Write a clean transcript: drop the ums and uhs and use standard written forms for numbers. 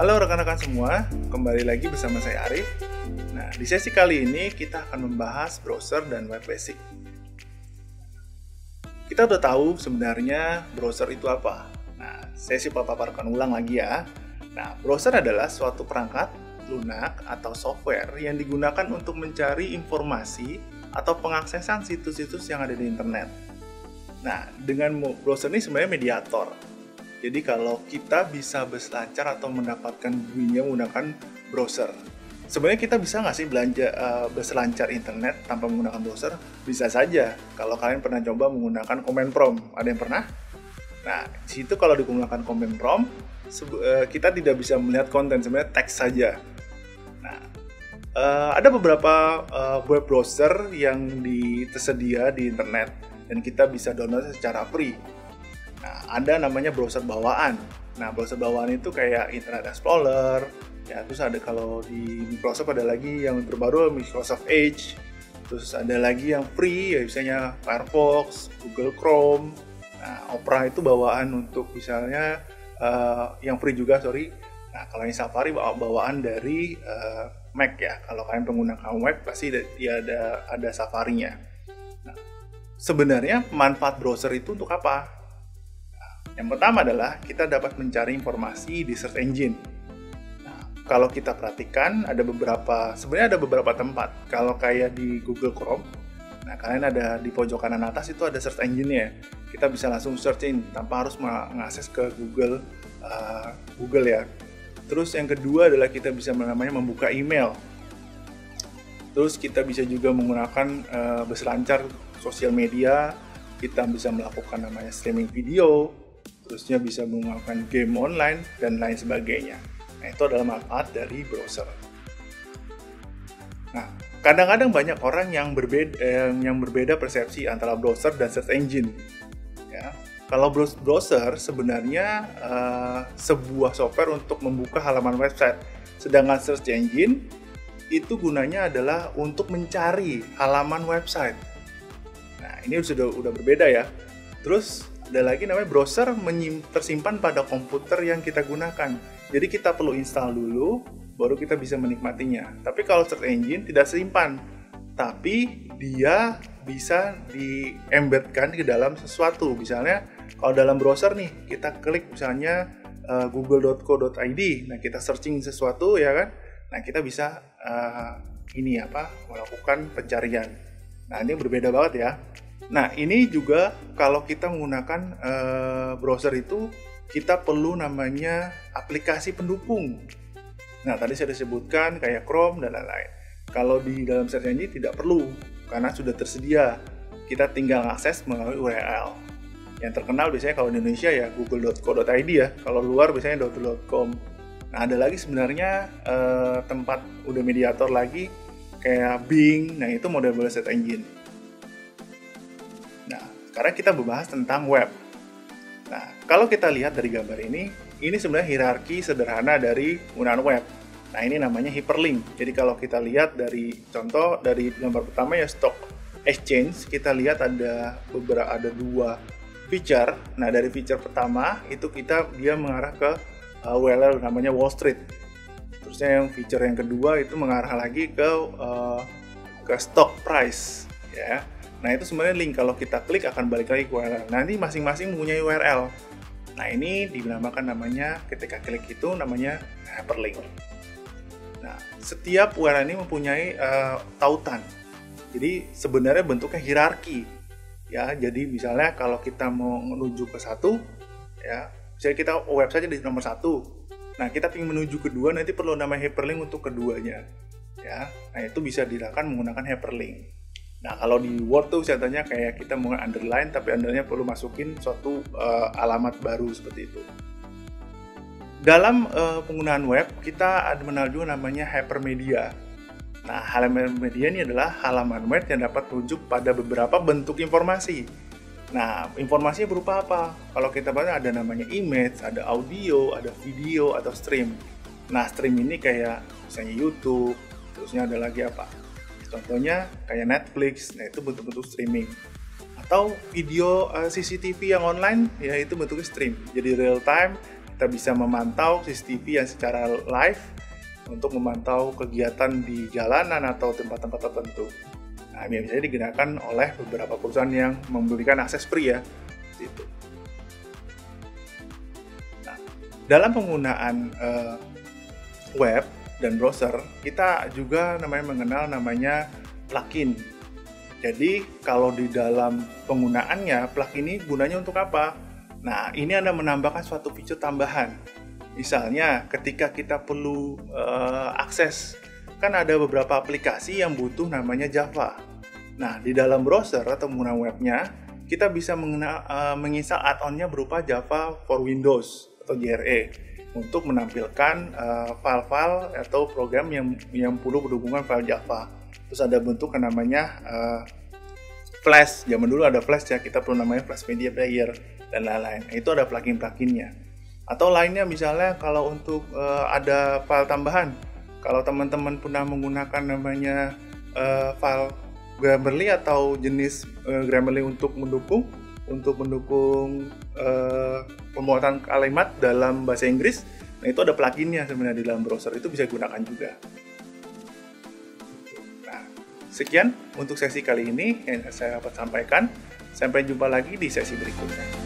Halo rekan-rekan semua, kembali lagi bersama saya Arif. Nah, di sesi kali ini kita akan membahas browser dan web basic. Kita udah tahu sebenarnya browser itu apa. Nah, saya paparkan ulang lagi ya. Nah, browser adalah suatu perangkat, lunak, atau software yang digunakan untuk mencari informasi atau pengaksesan situs-situs yang ada di internet. Nah, dengan browser ini sebenarnya mediator. Jadi kalau kita bisa berselancar atau mendapatkan dunia menggunakan browser. Sebenarnya kita bisa nggak sih berselancar internet tanpa menggunakan browser? Bisa saja. Kalau kalian pernah coba menggunakan command prompt, ada yang pernah? Nah, di situ kalau digunakan command prompt, kita tidak bisa melihat konten, sebenarnya teks saja. Nah, ada beberapa web browser yang tersedia di internet dan kita bisa download secara free. Nah, ada namanya browser bawaan. Nah, browser bawaan itu kayak Internet Explorer, ya, terus ada kalau di Microsoft ada lagi yang terbaru Microsoft Edge, terus ada lagi yang free, ya misalnya Firefox, Google Chrome. Nah, Opera itu bawaan untuk misalnya yang free juga, sorry. Nah, kalau yang Safari bawaan dari Mac ya. Kalau kalian menggunakan web pasti dia ada Safari-nya. Nah, sebenarnya manfaat browser itu untuk apa? Yang pertama adalah kita dapat mencari informasi di search engine. Nah, kalau kita perhatikan sebenarnya ada beberapa tempat. Kalau kayak di Google Chrome, nah kalian ada di pojok kanan atas itu ada search engine-nya. Kita bisa langsung searching tanpa harus mengakses ke Google ya. Terus yang kedua adalah kita bisa membuka email. Terus kita bisa juga menggunakan berselancar sosial media. Kita bisa melakukan namanya streaming video. Terusnya bisa menggunakan game online dan lain sebagainya. Nah, itu adalah manfaat dari browser. Nah, kadang-kadang banyak orang yang berbeda persepsi antara browser dan search engine. Ya, kalau browser sebenarnya sebuah software untuk membuka halaman website, sedangkan search engine itu gunanya adalah untuk mencari halaman website. Nah, ini udah berbeda ya. Terus ada lagi namanya browser tersimpan pada komputer yang kita gunakan. Jadi kita perlu install dulu, baru kita bisa menikmatinya. Tapi kalau search engine tidak simpan, tapi dia bisa di-embedkan ke dalam sesuatu. Misalnya kalau dalam browser nih, kita klik misalnya google.co.id. Nah, kita searching sesuatu ya kan. Nah, kita bisa melakukan pencarian. Nah, ini berbeda banget ya. Nah, ini juga kalau kita menggunakan browser itu, kita perlu namanya aplikasi pendukung. Nah, tadi saya disebutkan kayak Chrome dan lain-lain. Kalau di dalam search engine tidak perlu, karena sudah tersedia. Kita tinggal akses melalui URL. Yang terkenal biasanya kalau di Indonesia ya google.co.id ya, kalau luar biasanya .com. Nah, ada lagi sebenarnya tempat udah mediator lagi, kayak Bing, nah itu model search engine. Sekarang kita membahas tentang web. Nah, kalau kita lihat dari gambar ini sebenarnya hierarki sederhana dari penggunaan web. Nah, ini namanya hyperlink. Jadi kalau kita lihat dari contoh dari gambar pertama ya stock exchange, kita lihat ada dua feature. Nah, dari feature pertama itu dia mengarah ke URL namanya Wall Street. Terusnya yang feature yang kedua itu mengarah lagi ke stock price ya. Nah, itu sebenarnya link, kalau kita klik akan balik lagi ke URL. Nanti masing-masing mempunyai URL. Nah, ini dinamakan ketika klik itu namanya hyperlink. Nah, setiap URL ini mempunyai tautan. Jadi sebenarnya bentuknya hierarki. Ya, jadi misalnya kalau kita mau menuju ke satu, ya, misalnya kita web saja di nomor 1. Nah, kita ingin menuju kedua, nanti perlu nama hyperlink untuk keduanya. Ya, nah itu bisa dilakukan menggunakan hyperlink. Nah, kalau di Word tuh contohnya kayak kita mau underline, tapi underline perlu masukin suatu alamat baru seperti itu. Dalam penggunaan web, kita mengenal juga namanya hypermedia. Nah, halaman media ini adalah halaman web yang dapat merujuk pada beberapa bentuk informasi. Nah, informasinya berupa apa? Kalau kita bahas ada namanya image, ada audio, ada video, atau stream. Nah, stream ini kayak misalnya YouTube, terusnya ada lagi apa? Contohnya kayak Netflix, nah itu bentuk-bentuk streaming. Atau video CCTV yang online, ya itu bentuknya stream. Jadi real time, kita bisa memantau CCTV yang secara live untuk memantau kegiatan di jalanan atau tempat-tempat tertentu. Nah, ini biasanya digunakan oleh beberapa perusahaan yang memberikan akses free ya. Gitu. Nah, dalam penggunaan web dan browser, kita juga mengenal namanya plugin. Jadi, kalau di dalam penggunaannya, plugin ini gunanya untuk apa? Nah, ini Anda menambahkan suatu fitur tambahan. Misalnya, ketika kita perlu akses, kan ada beberapa aplikasi yang butuh namanya Java. Nah, di dalam browser atau penggunaan webnya, kita bisa menginstal add-on-nya berupa Java for Windows atau JRE untuk menampilkan file-file atau program yang perlu berhubungan file Java. Terus ada bentuk yang namanya Flash. Zaman dulu ada Flash ya, kita perlu namanya Flash Media Player dan lain-lain. Itu ada plugin-pluginnya. Atau lainnya misalnya kalau untuk ada file tambahan, kalau teman-teman pernah menggunakan namanya file Grammarly atau jenis Grammarly untuk mendukung pembuatan kalimat dalam bahasa Inggris, nah itu ada pluginnya sebenarnya di dalam browser, itu bisa digunakan juga. Nah, sekian untuk sesi kali ini yang saya dapat sampaikan. Sampai jumpa lagi di sesi berikutnya.